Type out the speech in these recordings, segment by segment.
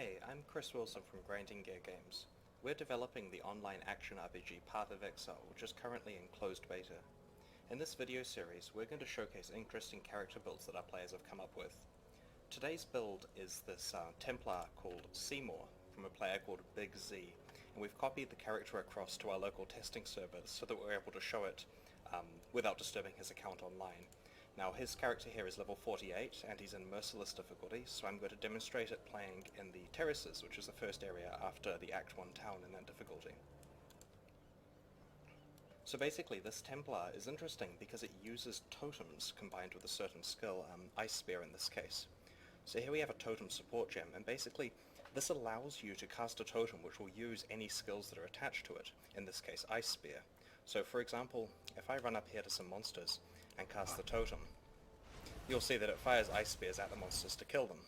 Hey, I'm Chris Wilson from Grinding Gear Games. We're developing the online action RPG Path of Exile, which is currently in closed beta. In this video series, we're going to showcase interesting character builds that our players have come up with. Today's build is this Templar called Seymour, from a player called Big Z, and we've copied the character across to our local testing server so that we're able to show it without disturbing his account online. Now his character here is level 48 and he's in Merciless difficulty, so I'm going to demonstrate it playing in the Terraces, which is the first area after the Act 1 town in that difficulty. So basically this Templar is interesting because it uses totems combined with a certain skill, Ice Spear in this case. So here we have a totem support gem, and basically this allows you to cast a totem which will use any skills that are attached to it, in this case Ice Spear. So for example, if I run up here to some monsters and cast the totem, you'll see that it fires Ice Spears at the monsters to kill them.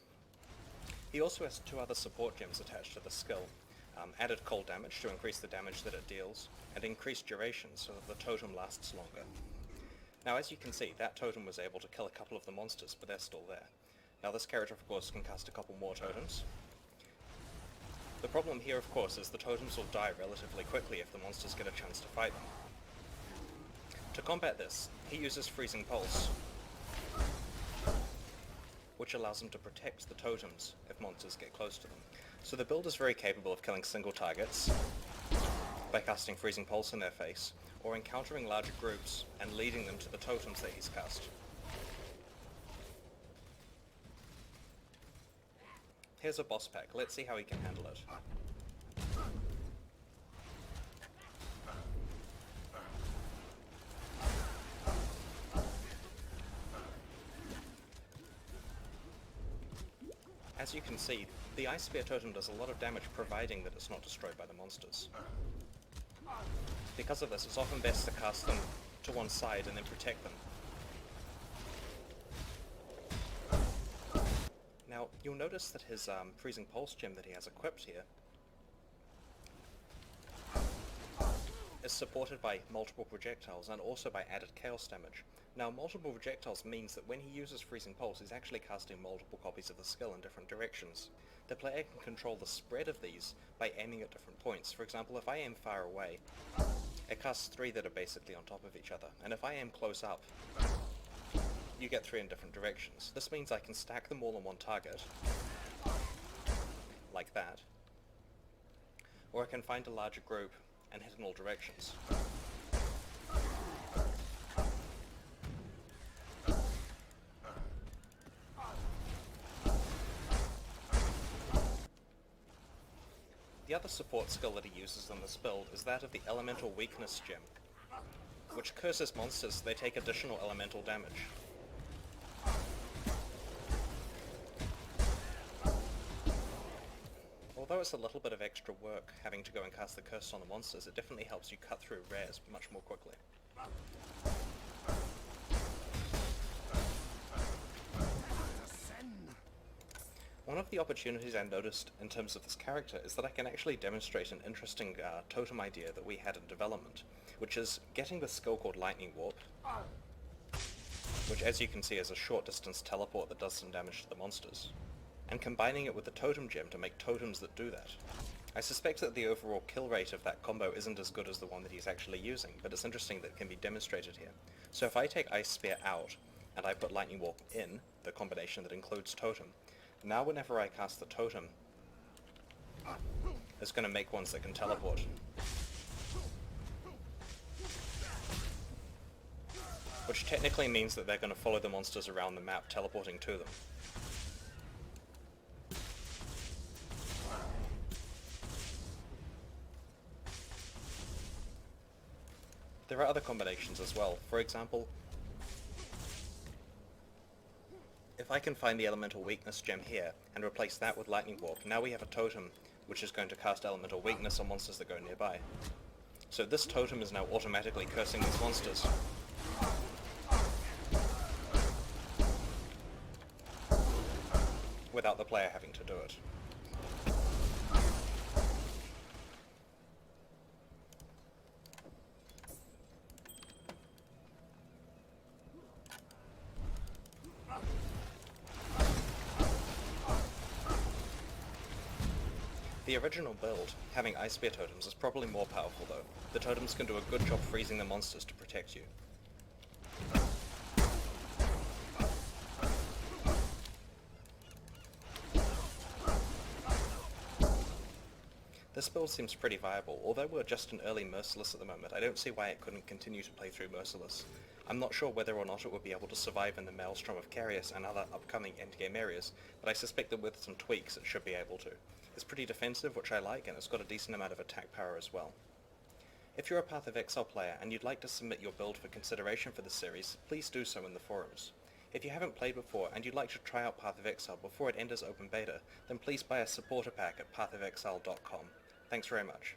He also has two other support gems attached to the skill, added cold damage to increase the damage that it deals, and increased duration so that the totem lasts longer. Now as you can see, that totem was able to kill a couple of the monsters, but they're still there. Now this character of course can cast a couple more totems. The problem here of course is the totems will die relatively quickly if the monsters get a chance to fight them. To combat this, he uses Freezing Pulse, which allows him to protect the totems if monsters get close to them. So the build is very capable of killing single targets by casting Freezing Pulse in their face, or encountering larger groups and leading them to the totems that he's cast. Here's a boss pack, let's see how he can handle it. As you can see, the Ice Spear totem does a lot of damage providing that it's not destroyed by the monsters. Because of this, it's often best to cast them to one side and then protect them. Now, you'll notice that his Freezing Pulse gem that he has equipped here is supported by multiple projectiles and also by added chaos damage. Now, multiple projectiles means that when he uses Freezing Pulse, he's actually casting multiple copies of the skill in different directions. The player can control the spread of these by aiming at different points. For example, if I aim far away, it casts 3 that are basically on top of each other, and if I aim close up, you get 3 in different directions. This means I can stack them all on one target, like that, or I can find a larger group and hit in all directions. The other support skill that he uses in this build is that of the Elemental Weakness gem, which curses monsters so they take additional elemental damage. Although it's a little bit of extra work having to go and cast the curse on the monsters, it definitely helps you cut through rares much more quickly. One of the opportunities I noticed in terms of this character is that I can actually demonstrate an interesting totem idea that we had in development, which is getting the skill called Lightning Warp, which as you can see is a short distance teleport that does some damage to the monsters, and combining it with the totem gem to make totems that do that. I suspect that the overall kill rate of that combo isn't as good as the one that he's actually using, but it's interesting that it can be demonstrated here. So if I take Ice Spear out, and I put Lightning Warp in, the combination that includes totem, now whenever I cast the totem, it's going to make ones that can teleport. Which technically means that they're going to follow the monsters around the map, teleporting to them. There are other combinations as well. For example, if I can find the Elemental Weakness gem here and replace that with Lightning Warp, now we have a totem which is going to cast Elemental Weakness on monsters that go nearby. So this totem is now automatically cursing these monsters. Without the player having to do it. The original build, having Ice Spear totems, is probably more powerful though. The totems can do a good job freezing the monsters to protect you. This build seems pretty viable. Although we're just an early Merciless at the moment, I don't see why it couldn't continue to play through Merciless. I'm not sure whether or not it would be able to survive in the Maelstrom of Carius and other upcoming endgame areas, but I suspect that with some tweaks it should be able to. It's pretty defensive, which I like, and it's got a decent amount of attack power as well. If you're a Path of Exile player and you'd like to submit your build for consideration for this series, please do so in the forums. If you haven't played before and you'd like to try out Path of Exile before it enters open beta, then please buy a supporter pack at pathofexile.com. Thanks very much.